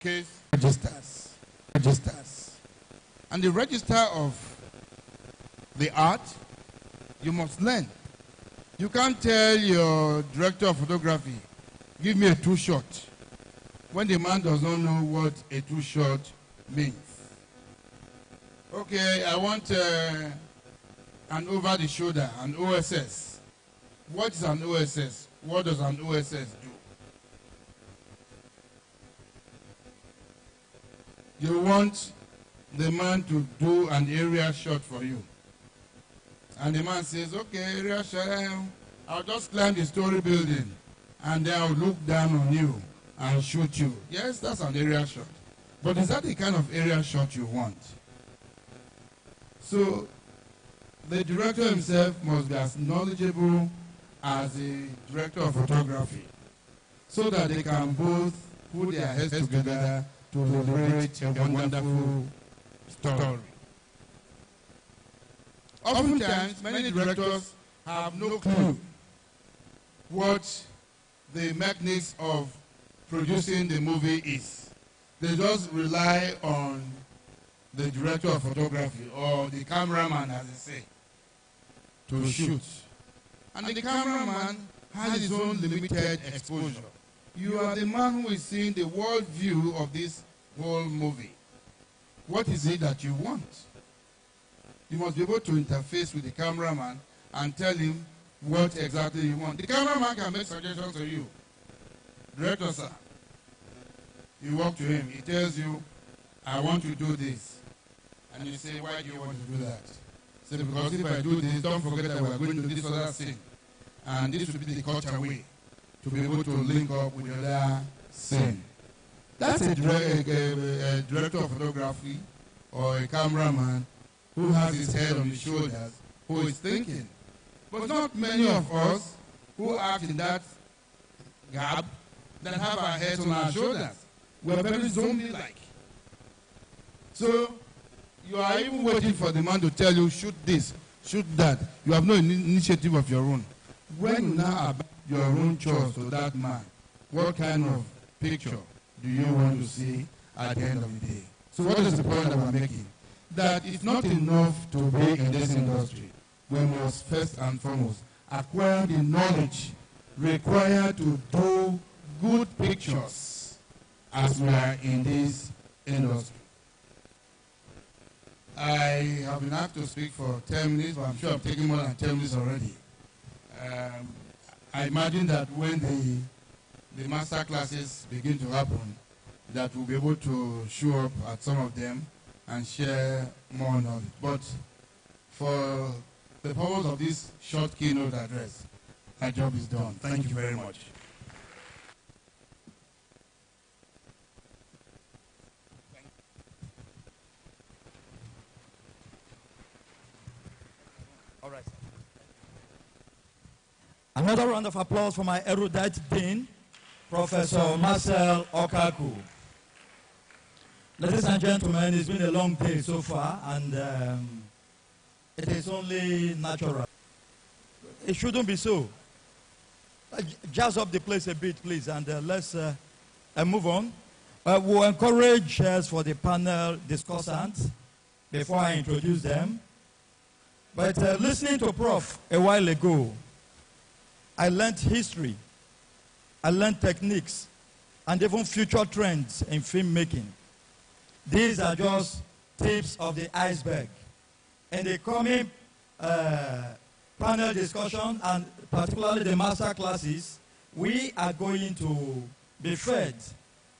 case registers. And the register of the art, you must learn. You can't tell your director of photography, give me a two-shot, when the man does not know what a two-shot means. Okay, I want an over-the-shoulder, an OSS. What is an OSS? What does an OSS do? You want the man to do an area shot for you. And the man says, okay, area shot, I'll just climb the story building and then I'll look down on you and shoot you. Yes, that's an area shot. But is that the kind of area shot you want? So the director himself must be as knowledgeable as the director of photography so that they can both put their heads together to narrate a wonderful story. Oftentimes, many directors have no clue what the mechanics of producing the movie is. They just rely on the director of photography or the cameraman, as they say, to shoot. And the cameraman has his own limited exposure. You are the man who is seeing the world view of this whole movie. What is it that you want? You must be able to interface with the cameraman and tell him what exactly you want. The cameraman can make suggestions to you. Director, sir, you walk to him, he tells you, I want to do this. And you say, why do you want to do that? Say, because if I do this, don't forget that we're going to do this other scene. And this would be the cutaway to be able to link up with the other scene. That's a director of photography or a cameraman who has his head on his shoulders, who is thinking. But not many of us who act in that gap that have our heads on our shoulders. We're very zombie-like. So you are even waiting for the man to tell you, shoot this, shoot that. You have no initiative of your own. When you now abandon your own choice to that man, what kind of picture do you want to see at the end of the day? So what is the point that we're making? That it's not enough to be in this industry. We must first and foremost acquire the knowledge required to do good pictures as we are in this industry. I have been asked to speak for 10 minutes, but I'm sure I'm taking more than 10 minutes already. I imagine that when the master classes begin to happen, that we'll be able to show up at some of them and share more knowledge. But for the purpose of this short keynote address, my job is done. Thank you very much. All right. Another round of applause for my erudite dean, Professor Marcel Okaku. Ladies and gentlemen, it's been a long day so far, and it is only natural. It shouldn't be so. Jazz up the place a bit, please, and let's move on. We'll encourage chairs for the panel discussants before I introduce them. But listening to Prof a while ago, I learned history, I learned techniques, and even future trends in filmmaking. These are just tips of the iceberg. In the coming panel discussion, and particularly the master classes, we are going to be fed,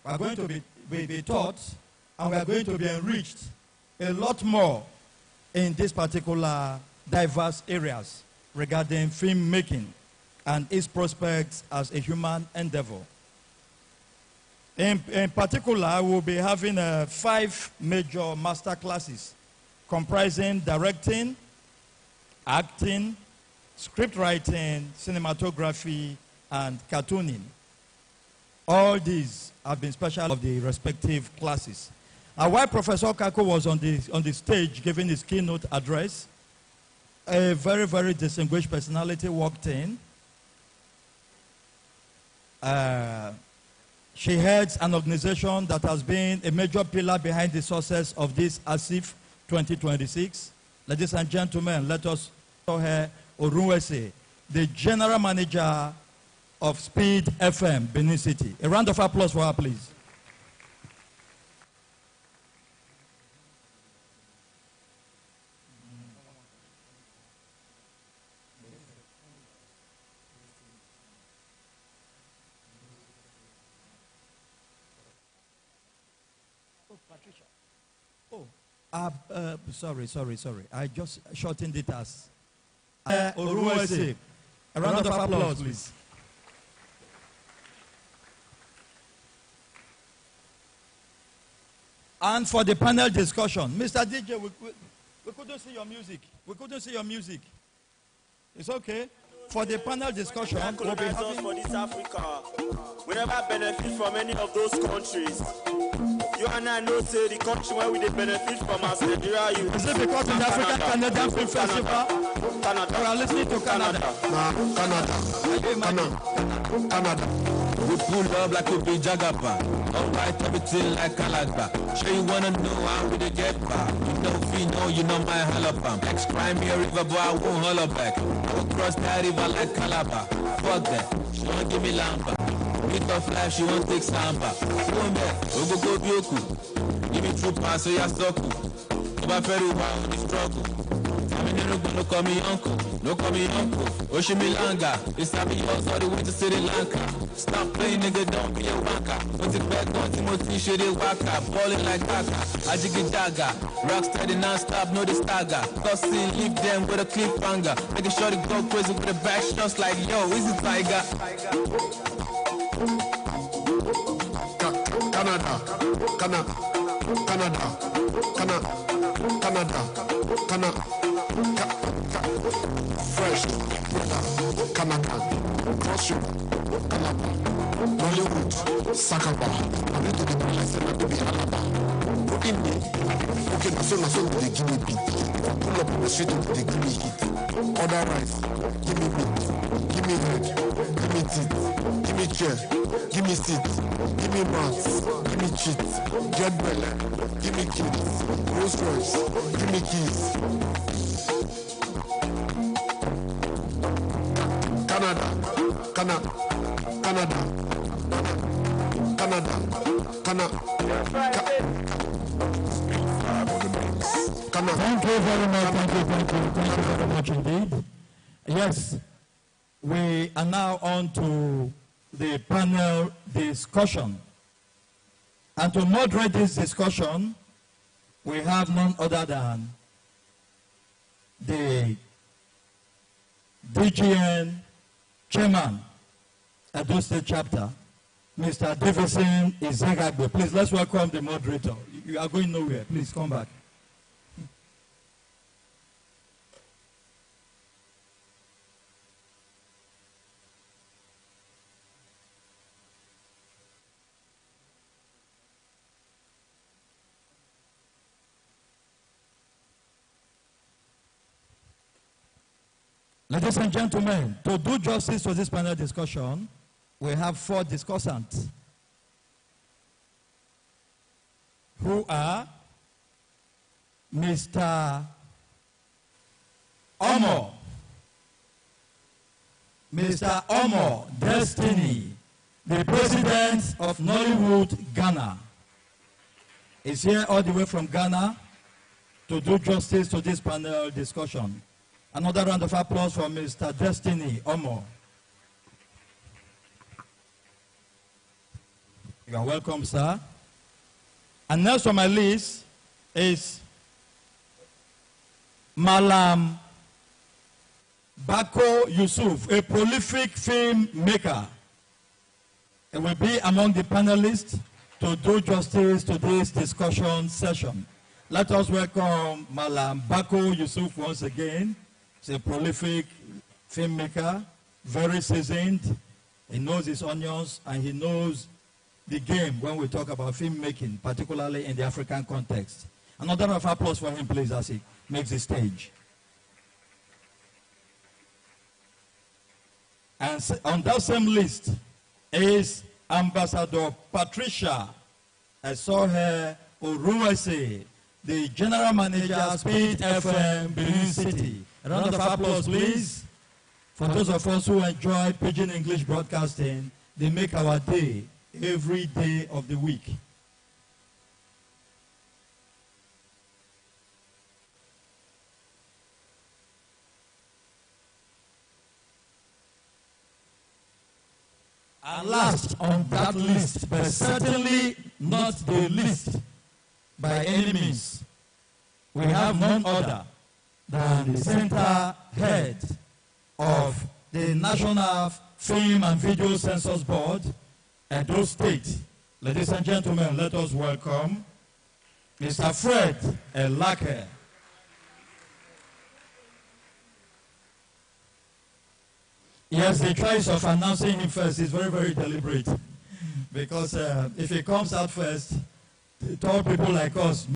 we are going to be taught, and we are going to be enriched a lot more in these particular diverse areas regarding filmmaking and its prospects as a human endeavor. In particular, we'll be having 5 major master classes comprising directing, acting, script writing, cinematography, and cartooning. All these have been special of the respective classes. And while Professor Kako was on the stage giving his keynote address, a very, very distinguished personality walked in. She heads an organization that has been a major pillar behind the success of this ACIFF 2026. Ladies and gentlemen, let us call her Orunwese, the General Manager of Speed FM, Benin City. A round of applause for her, please. Sorry. I just shortened it as Orunwese. A round of applause, please. And for the panel discussion, Mr. DJ, we couldn't see your music. It's okay. For the panel discussion, we'll be having... for this Africa. We never benefit from any of those countries. You and I know, say, the country where we did benefit from as Nigeria. Is it because in the African Canadian Film Festival? Canada. We are listening to Canada. Canada. We pull up like we be Jagapa. Alright, everything like Calagba. Sure you wanna know how we get back. You know Fino, you know my halabam. Ex crime me a river, but I won't holler back. Go cross that river like Calabar. Fuck that, she won't give me lamba. Beat of life, she won't take samba. Go back, go bioku. Give me true pass, so ya soku. Over very well on the struggle. No call me uncle, Oshimilanga, it's not me yours all the way to Sri Lanka. Stop playing, nigga, don't be a wanker. Put it back on Timothy, shit it waka. Ballin' like Kaka, Ajiki Daga. Rock steady non-stop, no this stagger. Tossing, leave them with a cliffhanger. Making sure to go crazy with the back shots like, yo, is it Tiger? Canada. Fresh, Canada, Crossroad, Canada, Nollywood, Sakaba, I'm to the place and to be Alaba. In me, okay, so they give me beat. Pull up on the street and they give me heat. Other rice, give me meat, give me head, give me teeth, give me chair, give me seat, give me mouth, give me cheat, get belly, give me kids, Rolls Royce, give me keys. Canada. Thank you very much indeed. Yes, we are now on to the panel discussion. And to moderate this discussion, we have none other than the DGN Chairman, Edo State Chapter, Mr. Davison Izegagbe. Please, let's welcome the moderator. You are going nowhere. Please come back. Ladies and gentlemen, to do justice to this panel discussion, we have 4 discussants who are Mr. Omo, Destiny, the president of Nollywood, Ghana, is here all the way from Ghana to do justice to this panel discussion. Another round of applause for Mr. Destiny Omo. You are welcome, sir. And next on my list is Malam Bako Yusuf, a prolific film maker. He will be among the panelists to do justice to this discussion session. Let us welcome Malam Bako Yusuf once again. He's a prolific filmmaker, very seasoned. He knows his onions and he knows the game when we talk about filmmaking, particularly in the African context. Another round of applause for him, please, as he makes the stage. And on that same list is Ambassador Patricia Esohe Oruwese, the General Manager, Speed FM, Benin City. A round of applause, please. For those of us who enjoy Pidgin English broadcasting, they make our day every day of the week. And last on that list, but certainly not the least by any means, we have none other than the center head of the National Film and Video Censors Board, Edo State. Ladies and gentlemen, let us welcome Mr. Fred Elake. Yes, the choice of announcing him first is very, very deliberate. Because if he comes out first, tall people like us